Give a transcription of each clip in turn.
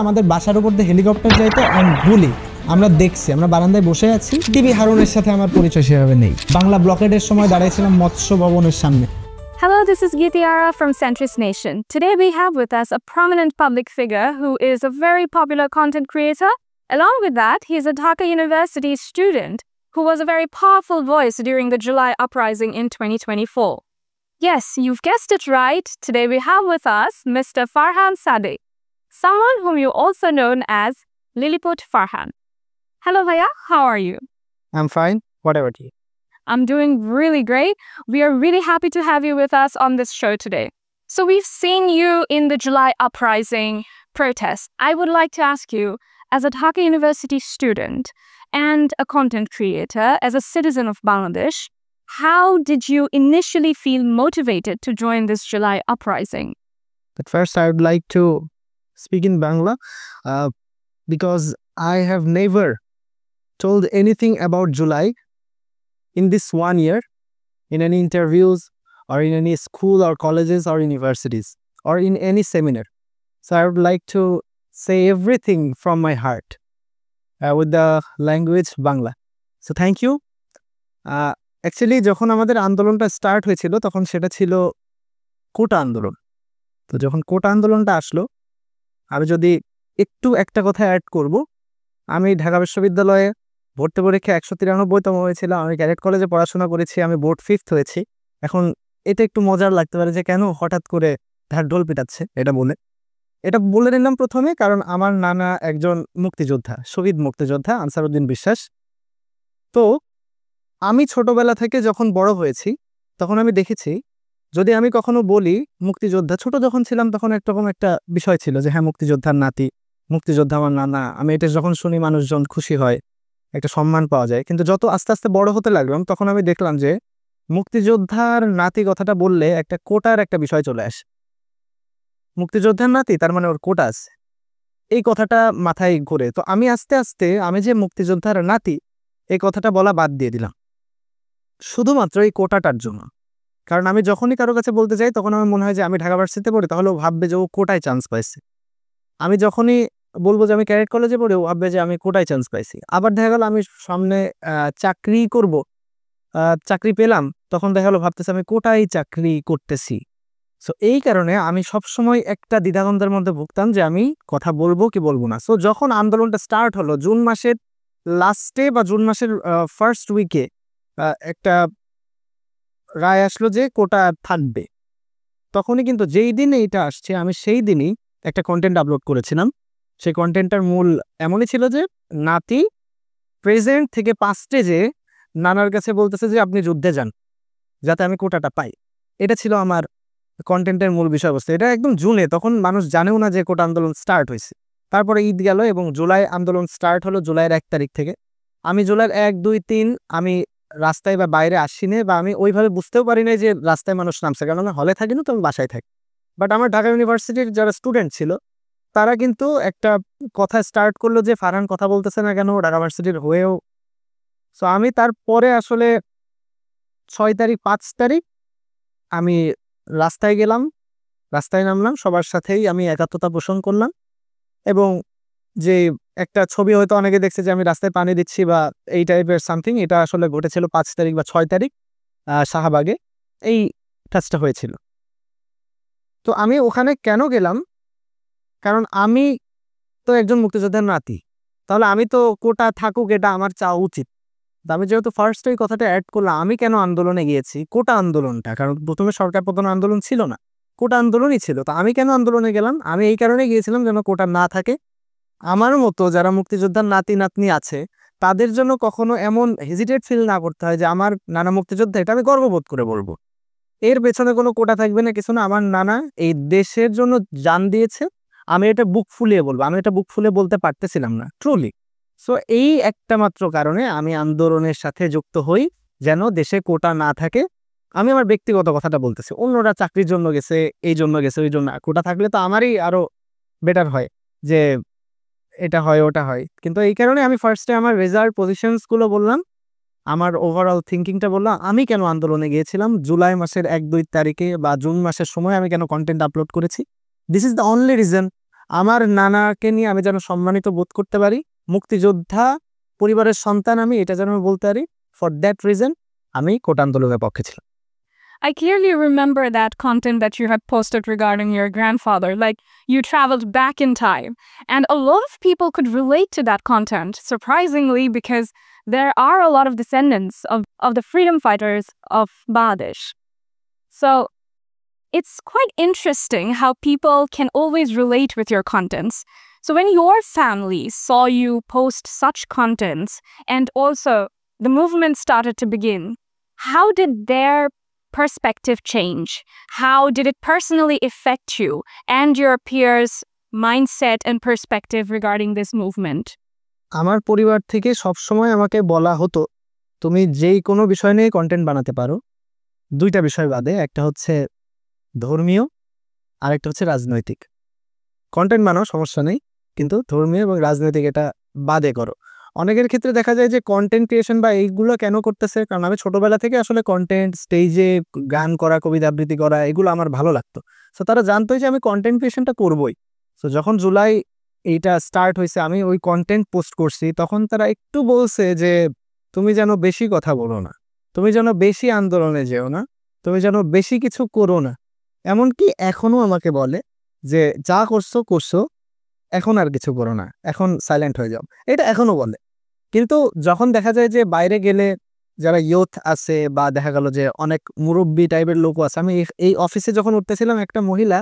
আমাদের বাসার উপর দিয়ে হেলিকপ্টার যাইতো এন্ড গুলি আমরা দেখছি, আমরা বারান্দায় বসে আছি। টিভি হারুনের সাথে আমার পরিচয় সেভাবে নেই। বাংলা ব্লকেডের সময় দাঁড়াইছিলাম মৎস্য ভবনের সামনে। Hello, this is Geetiara from Centris Nation. Today we have with us a prominent public figure who is a very popular content creator. Along with that, he is a Dhaka University student who was a very powerful voice during the July uprising in 2024. Yes, you've guessed it right. Today we have with us Mr. Farhan Sadeh, someone whom you also known as Lilliput Farhan. Hello, Bhaiya. How are you? I'm fine. What about you? I'm doing really great. We are really happy to have you with us on this show today. So we've seen you in the July uprising protest. I would like to ask you, as a Dhaka University student and a content creator, as a citizen of Bangladesh, how did you initially feel motivated to join this July uprising? At first, I would like to speak in Bangla because I have never told anything about July in this 1 year, in any interviews or in any school or colleges or universities or in any seminar. So I would like to say everything from my heart with the language Bangla. So thank you. Actually, যখন আমাদের আন্দোলনটা start হয়েছিল তখন সেটা ছিল কোটা আন্দোলন। তো যখন কোটা আন্দোলনটা আসলো, আমি যদি একটু একটা কথা অ্যাড করব, আমি ঢাকা বিশ্ববিদ্যালয়ে ভর্তি পরীক্ষা 193তম হয়েছিল। আমি ক্যাডেট কলেজে পড়াশোনা করেছি, আমি বোর্ড 5th হয়েছি। এখন এটা একটু মজার লাগতে পারে যে কেন হঠাৎ করে ঢাকঢোল পিটাচ্ছে এটা বলে নিলাম প্রথমে, কারণ আমার নানা একজন মুক্তিযোদ্ধা, শহীদ মুক্তিযোদ্ধা আনসারউদ্দিন বিশ্বাস। তো আমি ছোটবেলা থেকে যখন বড় হয়েছি তখন আমি দেখেছি, যদি আমি কখনো বলি মুক্তিযোদ্ধা, ছোট যখন ছিলাম তখন একরকম একটা বিষয় ছিল যে হ্যাঁ মুক্তিযোদ্ধার নাতি, মুক্তিযোদ্ধা আমার নানা। আমি এটা যখন শুনি মানুষজন খুশি হয়, একটা সম্মান পাওয়া যায়। কিন্তু যত আস্তে আস্তে বড় হতে লাগলাম তখন আমি দেখলাম যে মুক্তিযোদ্ধার নাতি কথাটা বললে একটা কোটার একটা বিষয় চলে আসে। মুক্তিযোদ্ধার নাতি তার মানে ওর কোটা আছে, এই কথাটা মাথায় ঘুরে। তো আমি আস্তে আস্তে আমি যে মুক্তিযোদ্ধার নাতি এই কথাটা বলা বাদ দিয়ে দিলাম শুধুমাত্র এই কোটাটার জন্য। কারণ আমি যখনই কারো কাছে বলতে যাই তখন আমার মনে হয় যে আমি ঢাকা ভার্সিটিতে পড়ি, তাহলে ও ভাববে যে ও কোটায় চান্স পাইছে। আমি যখনই বলবো যে আমি ক্যাডেট কলেজে পড়ে, ও ভাববে যে আমি কোটায় চান্স পাইছি। আবার দেখা গেল আমি সামনে চাকরি করব, চাকরি পেলাম, তখন দেখা গেলো ভাবতেছি আমি কোটায় চাকরি করতেছি। সো এই কারণে আমি সবসময় একটা দ্বিধাদ্বন্দ্বের মধ্যে ভুগতাম যে আমি কথা বলবো কি বলবো না। সো যখন আন্দোলনটা স্টার্ট হলো জুন মাসের লাস্টে বা জুন মাসের ফার্স্ট উইকে একটা রায় আসলো যে কোটা থাকবে, তখনই কিন্তু যেই দিনে এটা আসছে আমি সেই দিনই একটা কন্টেন্ট আপলোড করেছিলাম। সেই কন্টেন্টটার মূল এমনই ছিল যে নাতি প্রেজেন্ট থেকে পাস্টে যে নানার কাছে বলতেছে যে আপনি যুদ্ধে যান যাতে আমি কোটাটা পাই। এটা ছিল আমার কন্টেন্টের মূল বিষয়বস্তু। এটা একদম জুনে, তখন মানুষ জানেও না যে কোটা আন্দোলন স্টার্ট হয়েছে। তারপরে ঈদ গেল এবং জুলাই আন্দোলন স্টার্ট হলো জুলাইয়ের 1 তারিখ থেকে। আমি জুলাইয়ের 1, 2, 3 আমি রাস্তায় বা বাইরে আসিনি, বা আমি ওইভাবে বুঝতেও পারি নাই যে রাস্তায় মানুষ নামছে, কারণ আমি হলে থাকি না, তো আমি বাসায় থাকি। বাট আমার ঢাকা ইউনিভার্সিটির যারা স্টুডেন্ট ছিল তারা কিন্তু একটা কথা স্টার্ট করলো যে ফারহান কথা বলতেছে না কেন ঢাকা ভার্সিটির হয়েও। সো আমি তারপরে আসলে 6 তারিখ 5 তারিখ আমি রাস্তায় গেলাম, রাস্তায় নামলাম, সবার সাথেই আমি একাত্মতা পোষণ করলাম। এবং যে একটা ছবি হয়তো অনেকে দেখছে যে আমি রাস্তায় পানি দিচ্ছি বা এই টাইপের সামথিং, এটা আসলে ঘটেছিল 5 তারিখ বা 6 তারিখ শাহবাগে এই কাজটা হয়েছিল। তো আমি ওখানে কেন গেলাম, কারণ আমি তো একজন মুক্তিযোদ্ধার নাতি, তাহলে আমি তো কোটা থাকুক এটা আমার চাওয়া উচিত। আমি যেহেতু ফার্স্ট এই কথাটা অ্যাড করলাম, আমি কেন আন্দোলনে গিয়েছি, কোটা আন্দোলনটা, কারণ প্রথমে সরকার পতন আন্দোলন ছিল না, কোটা আন্দোলনই ছিল। তো আমি কেন আন্দোলনে গেলাম, আমি এই কারণে গিয়েছিলাম যেন কোটা না থাকে। আমার মতো যারা মুক্তিযোদ্ধার নাতি নাতনি আছে তাদের জন্য কখনো এমন হেজিটেট ফিল না করতে হয় যে আমার নানা মুক্তিযোদ্ধা, এটা আমি গর্ববোধ করে বলবো। এর পেছনে কোনো কোটা থাকবে না, কিছু না, আমার নানা এই দেশের জন্য জান দিয়েছে। আমি এটা বুক ফুলিয়ে বলবো, আমি এটা বুক ফুলিয়ে বলতে পারতেছিলাম না ট্রুলি। সো এই একটা মাত্র কারণে আমি আন্দোলনের সাথে যুক্ত হই, যেন দেশে কোটা না থাকে। আমি আমার ব্যক্তিগত কথাটা বলতেছি, অন্যরা চাকরির জন্য গেছে, এই জন্য গেছে, ওই জন্য। কোটা থাকলে তো আমারই আরো বেটার হয় যে এটা হয় ওটা হয়। কিন্তু এই কারণে আমি ফার্স্টে আমার রেজাল্ট পজিশনসগুলো বললাম, আমার ওভারঅল থিঙ্কিংটা বললাম, আমি কেন আন্দোলনে গিয়েছিলাম জুলাই মাসের 1-2 তারিখে বা জুন মাসের সময় আমি কেন কন্টেন্ট আপলোড করেছি। This is the only reason আমার নানাকে নিয়ে আমি যেন সম্মানিত বোধ করতে পারি, মুক্তিযোদ্ধা পরিবারের সন্তান আমি, এটা যেন আমি বলতে পারি। ফর দ্যাট রিজন আমি কোটা আন্দোলনের পক্ষে ছিলাম। I clearly remember that content that you had posted regarding your grandfather. Like, you traveled back in time. And a lot of people could relate to that content, surprisingly, because there are a lot of descendants of the freedom fighters of Bangladesh. So it's quite interesting how people can always relate with your contents. So when your family saw you post such contents and also the movement started to begin, how did their perspective change? How did it personally affect you and your peers' mindset and perspective regarding this movement? আমার পরিবার থেকে সবসময় আমাকে বলা হতো, তুমি যেই কোনো বিষয় নিয়ে কন্টেন্ট বানাতে পারো, দুইটা বিষয় বাদে, একটা হচ্ছে ধর্মীয় আর একটা হচ্ছে রাজনৈতিক। কন্টেন্ট বানাও, সমস্যা নেই, কিন্তু ধর্মীয় এবং রাজনৈতিক এটা বাদে করো। অনেকের ক্ষেত্রে দেখা যায় যে কন্টেন্ট ক্রিয়েশন বা এইগুলো কেন করতেছে, কারণ আমি ছোটবেলা থেকে আসলে কন্টেন্ট, স্টেজে গান করা, কবিতা আবৃত্তি করা, এগুলো আমার ভালো লাগতো। সো তারা জানতোই যে আমি কন্টেন্ট ক্রিয়েশনটা করবোই। সো যখন জুলাই এইটা স্টার্ট হয়েছে, আমি ওই কন্টেন্ট পোস্ট করছি, তখন তারা একটু বলছে যে তুমি যেন বেশি কথা বলো না, তুমি যেন বেশি আন্দোলনে যেও না, তুমি যেন বেশি কিছু করো না। এমনকি এখনো আমাকে বলে যে যা করছো, এখন আর কিছু করো না, এখন সাইলেন্ট হয়ে যাও, এটা এখনো বলে। কিন্তু যখন দেখা যায় যে বাইরে গেলে যারা ইয়ুথ আছে বা দেখা গেল যে অনেক মুরব্বী টাইপের লোকও আছে, আমি এই অফিসে যখন উঠতেছিলাম, একটা মহিলা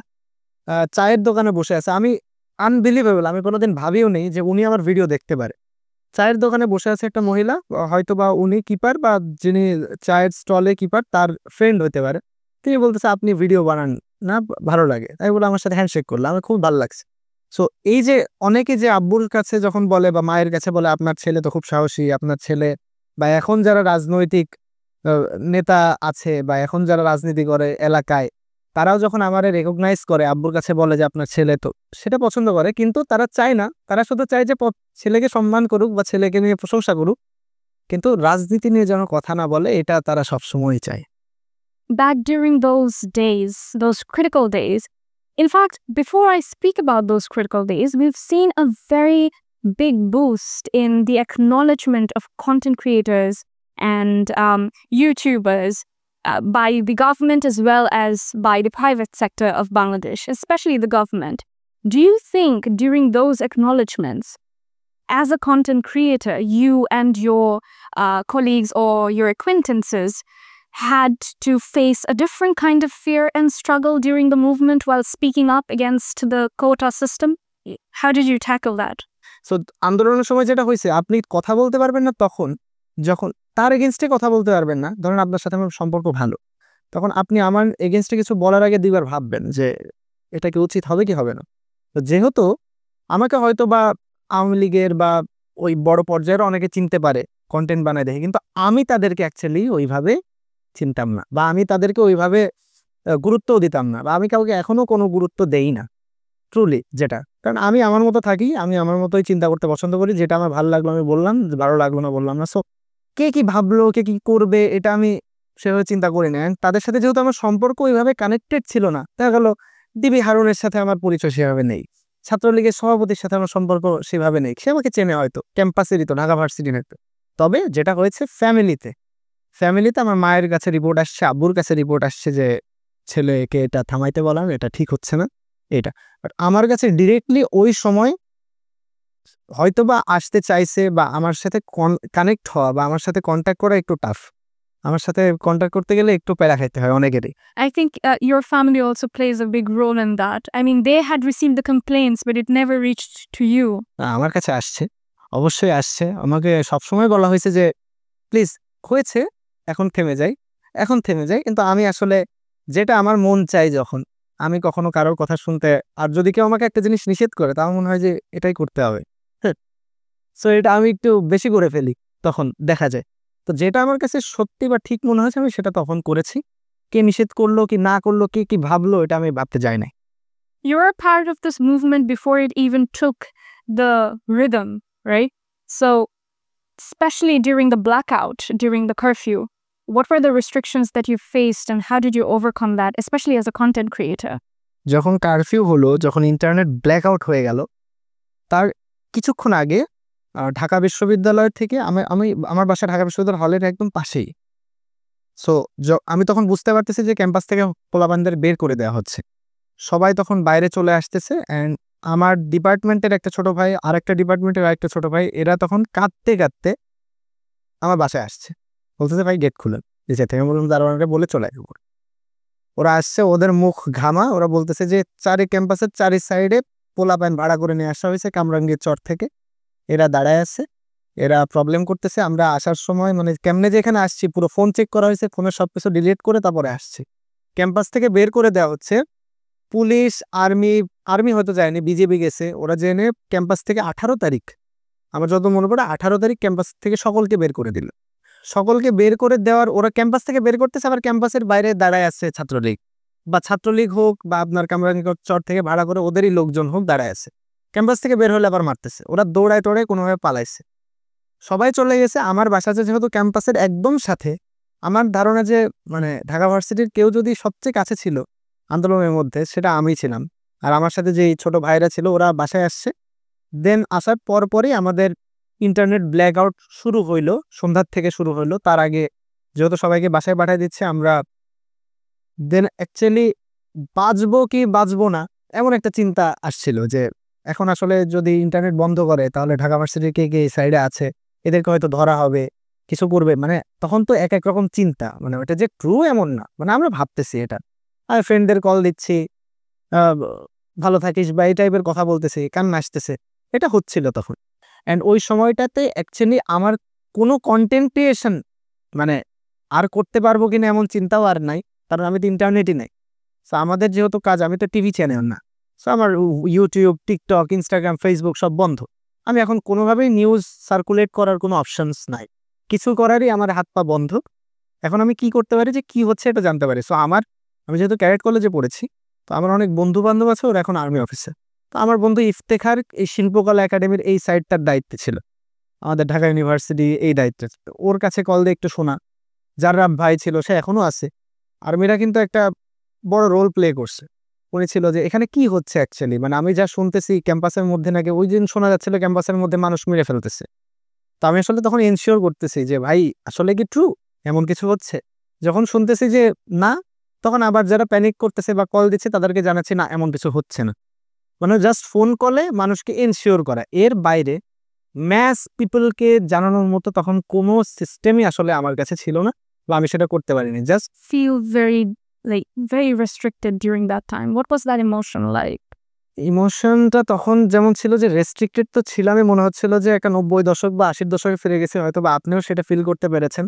চায়ের দোকানে বসে আছে। আমি আনবিলিভেবল, আমি কোনোদিন ভাবিও নেই যে উনি আমার ভিডিও দেখতে পারে। চায়ের দোকানে বসে আছে একটা মহিলা, হয়তো বা উনি কিপার বা যিনি চায়ের স্টলে কিপার তার ফ্রেন্ড হতে পারে। তিনি বলতেছে আপনি ভিডিও বানান না, ভালো লাগে। তাই বলে আমার সাথে হ্যান্ডশেক করলো, আমার খুব ভালো লাগছে। সো এই যে অনেকে যে আব্বুর কাছে যখন বলে বা মায়ের কাছে বলে আপনার ছেলে তো খুব সাহসী, আপনার ছেলে, বা এখন যারা রাজনৈতিক নেতা আছে বা এখন যারা রাজনীতি করে এলাকায়, তারাও যখন আমারে রেকগনাইজ করে, আব্বুর কাছে বলে যে আপনার ছেলে, তো সেটা পছন্দ করে। কিন্তু তারা চায় না, তারা শুধু চায় যে ছেলেকে সম্মান করুক বা ছেলেকে নিয়ে প্রশংসা করুক, কিন্তু রাজনীতি নিয়ে যেন কথা না বলে, এটা তারা সবসময়ই চায়। Back during those days, those critical days, in fact, before I speak about those critical days, we've seen a very big boost in the acknowledgement of content creators and YouTubers by the government as well as by the private sector of Bangladesh, especially the government. Do you think during those acknowledgements, as a content creator, you and your colleagues or your acquaintances had to face a different kind of fear and struggle during the movement while speaking up against the quota system? How did you tackle that? So আন্দোলনের সময় যেটা হয়েছে, আপনি কথা বলতে পারবেন না তখন যখন তার এগেনস্টে কথা বলতে পারবেন না। ধরেন আপনার সাথে আমার সম্পর্ক ভালো, তখন আপনি আমার এগেনস্টে কিছু বলার আগে দুইবার ভাববেন যে এটা কি উচিত হবে কি হবে না। তো যেহেতু আমাকে হয়তো বা আওয়ামী লীগের বা ওই বড় পর্যায়ের অনেকে চিনতে পারে কন্টেন্ট বানায় দেখে, কিন্তু আমি তাদেরকে অ্যাকচুয়ালি ওইভাবে চিনতাম না, বা আমি তাদেরকে ওইভাবে গুরুত্বও দিতাম না, বা আমি কাউকে এখনো কোনো গুরুত্ব দেই না ট্রুলি। যেটা কারণ আমি আমার মতো থাকি, আমি আমার মতোই চিন্তা করতে পছন্দ করি। যেটা আমার ভালো লাগলো আমি বললাম, ভালো লাগলো না বললাম না। সো কে কি ভাবলো, কে কি করবে, এটা আমি সেভাবে চিন্তা করি না। তাদের সাথে যেহেতু আমার সম্পর্ক ওইভাবে কানেক্টেড ছিল না, দেখা গেল ডিবি হারুনের সাথে আমার পরিচয় সেভাবে নেই, ছাত্রলীগের সভাপতির সাথে আমার সম্পর্ক সেভাবে নেই, সে আমাকে চেনে হয়তো ক্যাম্পাসেরই, তো ঢাকা ভার্সিটির হয়তো। তবে যেটা হয়েছে ফ্যামিলিতে আমার মায়ের কাছে রিপোর্ট আসছে, আব্বুর কাছে রিপোর্ট আসছে যে ছেলেকে এটা থামাইতে বলার, এটা ঠিক হচ্ছে না এটা। বাট আমার কাছে ডিরেক্টলি ওই সময় হয়তোবা আসতে চাইছে বা আমার সাথে কানেক্ট হওয়া বা আমার সাথে কন্ট্যাক্ট করা একটু টাফ। আমার সাথে কন্ট্যাক্ট করতে গেলে একটু প্যারা খাইতে হয় অনেকেরই। I think your family also plays a big role in that. I mean, they had received the complaints, but it never reached to you. আমার কাছে আসছে, অবশ্যই আসছে। আমাকে সবসময় বলা হয়েছে যে প্লিজ হয়েছে, এখন থেমে যাই, এখন থেমে যাই। কিন্তু আমি আসলে যেটা আমার মন চাই, যখন আমি কখনো কারোর কথা শুনতে, আর যদি কেউ আমাকে একটা জিনিস নিষেধ করে, তার মনে হয় যে এটাই করতে হবে। সো এটা আমি একটু বেশি করে ফেলি, তখন দেখা যায়। তো যেটা আমার কাছে সত্যি বা ঠিক মনে হয়েছে আমি সেটা তখন করেছি। কে নিষেধ করলো কি না করলো, কে কি ভাবলো, এটা আমি ভাবতে যাই নাই। You were a part of this movement before it even took the rhythm, right? So, especially during the blackout, during the curfew, what were the restrictions that you faced and how did you overcome that, especially as a content creator? যখন curfew হলো, যখন internet blackout হয়ে গেল, তার কিছুক্ষণ আগে ঢাকা বিশ্ববিদ্যালয় থেকে আমার বাসা ঢাকা বিশ্ববিদ্যালয় হলের একদম পাশেই। সো আমি তখন বুঝতে পারতেছি যে ক্যাম্পাস থেকে পোলাপানদের বের করে দেওয়া হচ্ছে। সবাই তখন বাইরে চলে আসতেছে। অ্যান্ড আমার ডিপার্টমেন্টের একটা ছোট ভাই, আরেকটা ডিপার্টমেন্টের আরেকটা ছোট ভাই, এরা তখন কাঁদতে কাঁদতে আমার বাসায় আসছে, বলতেছে ভাই গেট খুলেন। নিচে থেকে বললাম দারোয়ানকে বলে চলে আসবো। ওরা আসছে, ওদের মুখ ঘামা, ওরা বলতেছে যে ক্যাম্পাসের চারি সাইডে পোলাপান ভাড়া করে নিয়ে আসা হয়েছে কামরাঙ্গীর চর থেকে। এরা দাঁড়ায় আছে, এরা প্রবলেম করতেছে। আমরা আসার সময় মানে কেমনে যে এখানে আসছি, পুরো ফোন চেক করা হয়েছে, ফোনের সবকিছু ডিলিট করে তারপরে আসছি। ক্যাম্পাস থেকে বের করে দেওয়া হচ্ছে। পুলিশ, আর্মি হয়তো যায়নি, বিজেপি গেছে। ওরা জেনে ক্যাম্পাস থেকে 18 তারিখ, আমার যত মনে পড়ে 18 তারিখ ক্যাম্পাস থেকে সকলকে বের করে দিল। সকলকে বের করে দেওয়ার, ওরা ক্যাম্পাস থেকে বের করতেছে, আবার ক্যাম্পাসের বাইরে দাঁড়ায় আছে ছাত্রলীগ, বা ছাত্রলীগ হোক বা আপনার কামরাঙ্গীর চর থেকে ভাড়া করে ওদেরই লোকজন হোক, দাঁড়ায় আছে। ক্যাম্পাস থেকে বের হলে আবার মারতেছে। ওরা দৌড়ায় টোড়ায় কোনোভাবে পালাইছে, সবাই চলে গেছে। আমার বাসা যেহেতু ক্যাম্পাসের একদম সাথে, আমার ধারণা যে মানে ঢাকা ভার্সিটির কেউ যদি সবচেয়ে কাছে ছিল আন্দোলনের মধ্যে, সেটা আমি ছিলাম। আর আমার সাথে যে ছোট ভাইরা ছিল, ওরা বাসায় আসছে। দেন আসার পরই আমাদের ইন্টারনেট ব্ল্যাকআউট শুরু হইলো, সন্ধ্যার থেকে শুরু হইলো। তার আগে যেহেতু সবাইকে বাসায় পাঠিয়ে দিচ্ছে আমরা, দেন অ্যাকচুয়ালি বাঁচবো কি বাঁচবো না এমন একটা চিন্তা আসছিল যে এখন আসলে যদি ইন্টারনেট বন্ধ করে তাহলে ঢাকা ভার্সিটির কে কে এই সাইডে আছে, এদেরকে হয়তো ধরা হবে, কিছু করবে। মানে তখন তো এক এক রকম চিন্তা, মানে ওটা যে ট্রু এমন না, মানে আমরা ভাবতেছি এটা। আর ফ্রেন্ডদের কল দিচ্ছি, ভালো থাকিস বা এই টাইপের কথা বলতেছি, কান্না আসতেছে, এটা হচ্ছিল তখন। অ্যান্ড ওই সময়টাতে অ্যাকচুয়ালি আমার কোনো কন্টেন্ট ক্রিয়েশন মানে আর করতে পারবো কিনা এমন চিন্তাও আর নাই, কারণ আমি তো ইন্টারনেটই নাই। সো আমাদের যেহেতু কাজ, আমি তো টিভি চ্যানেল না, সো আমার ইউটিউব, টিকটক, ইনস্টাগ্রাম, ফেসবুক সব বন্ধ। আমি এখন কোনোভাবেই নিউজ সার্কুলেট করার কোনো অপশনস নাই, কিছু করারই আমার হাত পা বন্ধ। এখন আমি কি করতে পারি, যে কি হচ্ছে এটা জানতে পারি। সো আমি যেহেতু ক্যাডেট কলেজে পড়েছি, তো আমার অনেক বন্ধু বান্ধব আছে, ওরা এখন আর্মি অফিসার। তো আমার বন্ধু ইফতেখার এই শিল্পকলা একাডেমির এই সাইডটার দায়িত্বে ছিল, আমাদের ঢাকা ইউনিভার্সিটি এই দায়িত্বে। ওর কাছে কল দিয়ে একটু শোনা। যার ভাই ছিল, সে এখনো আছে, আর্মিরা কিন্তু একটা বড় রোল প্লে করছে। উনি ছিল যে এখানে কি হচ্ছে অ্যাকচুয়ালি, মানে আমি যা শুনতেছি ক্যাম্পাসের মধ্যে নাকি ওই দিন শোনা যাচ্ছিল ক্যাম্পাসের মধ্যে মানুষ মেরে ফেলতেছে। তো আমি আসলে তখন এনশিওর করতেছি যে ভাই আসলে কি ট্রু, এমন কিছু হচ্ছে। যখন শুনতেছি যে না, তখন আবার যারা প্যানিক করতেছে বা কল দিচ্ছে তাদেরকে জানাচ্ছি না, এমন কিছু হচ্ছে না। মানে জাস্ট ফোন কলে মানুষকে এনশিওর করা, এর বাইরে ম্যাস পিপলকে জানানোর মতো তখন কোনো সিস্টেমই আসলে আমার কাছে ছিল না, বা আমি সেটা করতে পারিনি। Just Feel very restricted during that time. What was that emotion like? ইমোশনটা তখন যেমন ছিল যে রেস্ট্রিক্টেড তো ছিলামই, মনে হচ্ছিল যে একটা 90 দশক বা 80 দশকে ফিরে গেছে। হয়তো বা আপনিও সেটা ফিল করতে পেরেছেন।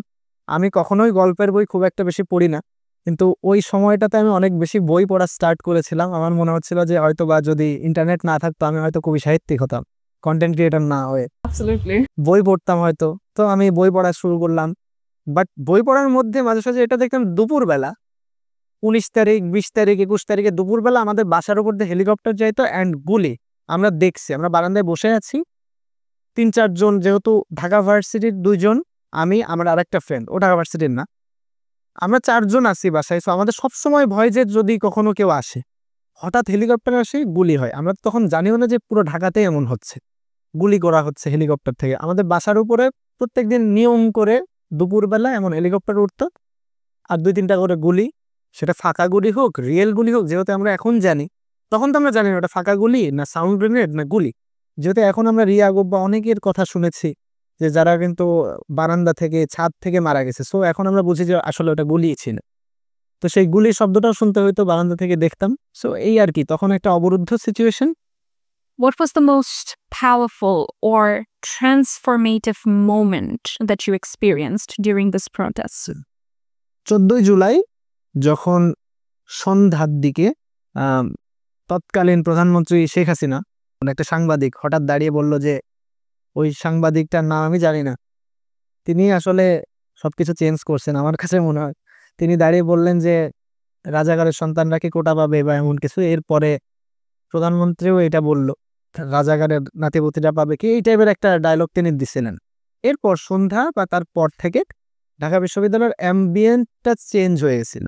আমি কখনোই গল্পের বই খুব একটা বেশি পড়ি না, কিন্তু ওই সময়টাতে আমি অনেক বেশি বই পড়া স্টার্ট করেছিলাম। আমার মনে হচ্ছিল যে হয়তো বা যদি ইন্টারনেট না থাকতো আমি হয়তো কবি সাহিত্যিক হতাম, কন্টেন্ট ক্রিয়েটর না হয়ে। Absolutely. বই পড়তাম হয়তো। তো আমি বই পড়া শুরু করলাম, বাট বই পড়ার মধ্যে মাঝে সাঝে এটা দেখতাম দুপুরবেলা 19 তারিখ, 20 তারিখ, 21 তারিখে দুপুরবেলা আমাদের বাসার উপর দিয়ে হেলিকপ্টার যাইতো অ্যান্ড গুলি আমরা দেখছি। আমরা বারান্দায় বসে আছি, 3-4 জন, যেহেতু ঢাকা ভার্সিটির 2 জন, আমি, আমার আরেকটা ফ্রেন্ড, ও ঢাকা ভার্সিটির না, আমরা 4 জন আছি বাসায়। সো আমাদের সবসময় ভয় যে যদি কখনো কেউ আসে, হঠাৎ হেলিকপ্টার আসে, গুলি হয়। আমরা তখন জানিও না যে পুরো ঢাকাতেই এমন হচ্ছে, গুলি করা হচ্ছে হেলিকপ্টার থেকে। আমাদের বাসার উপরে প্রত্যেকদিন নিয়ম করে দুপুরবেলা এমন হেলিকপ্টার উঠতো, আর 2-3টা করে গুলি, সেটা ফাঁকা গুলি হোক, রিয়েল গুলি হোক। যেহেতু আমরা এখন জানি, তখন তো আমরা জানি না ওটা ফাঁকা গুলি না সাউন্ড গ্রেনেড না গুলি। যেহেতু এখন আমরা রিয়া গোব্বা অনেকের কথা শুনেছি যে যারা কিন্তু বারান্দা থেকে, ছাদ থেকে মারা গেছে। সো এখন আমরা বুঝি যে আসলে ওটা গুলিই ছিল। তো সেই গুলির শব্দটাও শুনতে হইতো, বারান্দা থেকে দেখতাম। সো এই আর কি, তখন একটা অবরুদ্ধ situation. What was the most powerful or transformative moment that you experienced during this protest? 14 July যখন সন্ধ্যার দিকে তৎকালীন প্রধানমন্ত্রী শেখ হাসিনা, একটা সাংবাদিক হঠাৎ দাঁড়িয়ে বলল যে, ওই সাংবাদিকটার নাম আমি জানি না, তিনি আসলে সবকিছু চেঞ্জ করছেন আমার কাছে মনে হয়। তিনি দাঁড়িয়ে বললেন যে রাজাকারের সন্তানরা কি কোটা পাবে বা এমন কিছু। এরপরে প্রধানমন্ত্রীও এটা বলল, রাজাকারের নাতিপুতিরা পাবে কি, এই টাইপের একটা ডায়লগ তিনি দিছিলেন। এরপর সন্ধ্যা বা তার পর থেকে ঢাকা বিশ্ববিদ্যালয়ের অ্যাম্বিয়েন্টটা চেঞ্জ হয়ে গেছিল।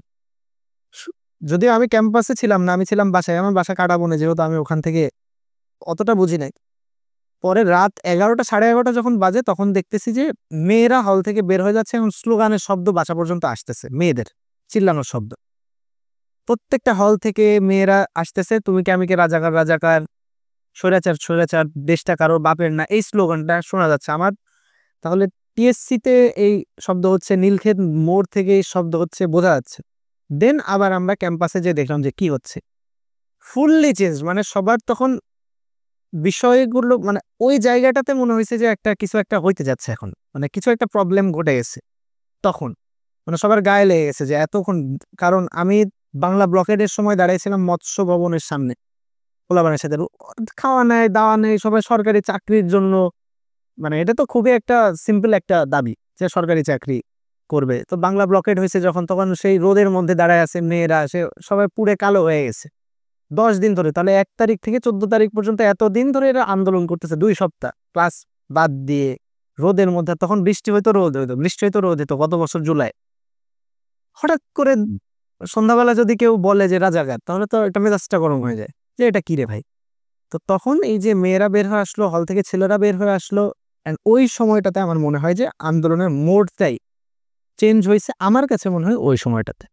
যদিও আমি ক্যাম্পাসে ছিলাম না, আমি ছিলাম বাসায়, আমার বাসা কাটাবনে, যেহেতু আমি ওখান থেকে অতটা বুঝি নাই। পরে রাত 11টা 11:30 যখন বাজে তখন দেখতেছি যে মেয়েরা হল থেকে বের হয়ে যাচ্ছে এবং স্লোগানের শব্দ বাসা পর্যন্ত আসতেছে, মেয়েদের চিল্লানোর শব্দ। প্রত্যেকটা হল থেকে মেয়েরা আসতেছে, তুমি কি আমি কে, রাজাকার রাজাকার, স্বৈরাচার স্বৈরাচার, দেশটা কারো বাপের না, এই স্লোগানটা শোনা যাচ্ছে আমার। তাহলে টিএসসিতে এই শব্দ হচ্ছে, নীলক্ষেত মোড় থেকে এই শব্দ হচ্ছে, বোঝা যাচ্ছে। দেন আবার আমরা ক্যাম্পাসে যে দেখলাম যে কি হচ্ছে, ফুললি চেঞ্জ। মানে সবার তখন বিষয়গুলো, মানে ওই জায়গাটাতে মনে হয়েছে যে কিছু একটা হইতে যাচ্ছে এখন, মানে কিছু একটা প্রবলেম ঘটে গেছে তখন। মানে সবার গায়ে লেগে গেছে যে এতক্ষণ। কারণ আমি বাংলা ব্লকেডের সময় দাঁড়িয়েছিলাম মৎস্য ভবনের সামনে, পোলাপানের সাথে খাওয়া নেয় দাওয়া নেই, সবাই সরকারি চাকরির জন্য। মানে এটা তো খুবই একটা সিম্পল একটা দাবি যে সরকারি চাকরি করবে। তো বাংলা ব্লকেড হয়েছে যখন, তখন সেই রোদের মধ্যে দাঁড়ায় আছে মেয়েরা, সে সবাই পুড়ে কালো হয়ে গেছে 10 দিন ধরে। তাহলে 1 তারিখ থেকে 14 তারিখ পর্যন্ত এতদিন ধরে এরা আন্দোলন করতেছে, 2 সপ্তাহ ক্লাস বাদ দিয়ে রোদের মধ্যে। তখন বৃষ্টি হইতো রোদ হইতো, বৃষ্টি হইতো রোদ হইতো, গত বছর জুলাই। হঠাৎ করে সন্ধ্যাবেলা যদি কেউ বলে যে রাজাকার, তাহলে তো এটা মেজাজটা গরম হয়ে যায় যে এটা কি রে ভাই। তো তখন এই যে মেয়েরা বের হয়ে আসলো, হল থেকে ছেলেরা বের হয়ে আসলো, and ওই সময়টাতে আমার মনে হয় যে আন্দোলনের মোড়টাই চেঞ্জ হয়েছে, আমার কাছে মনে হয় ওই সময়টাতে।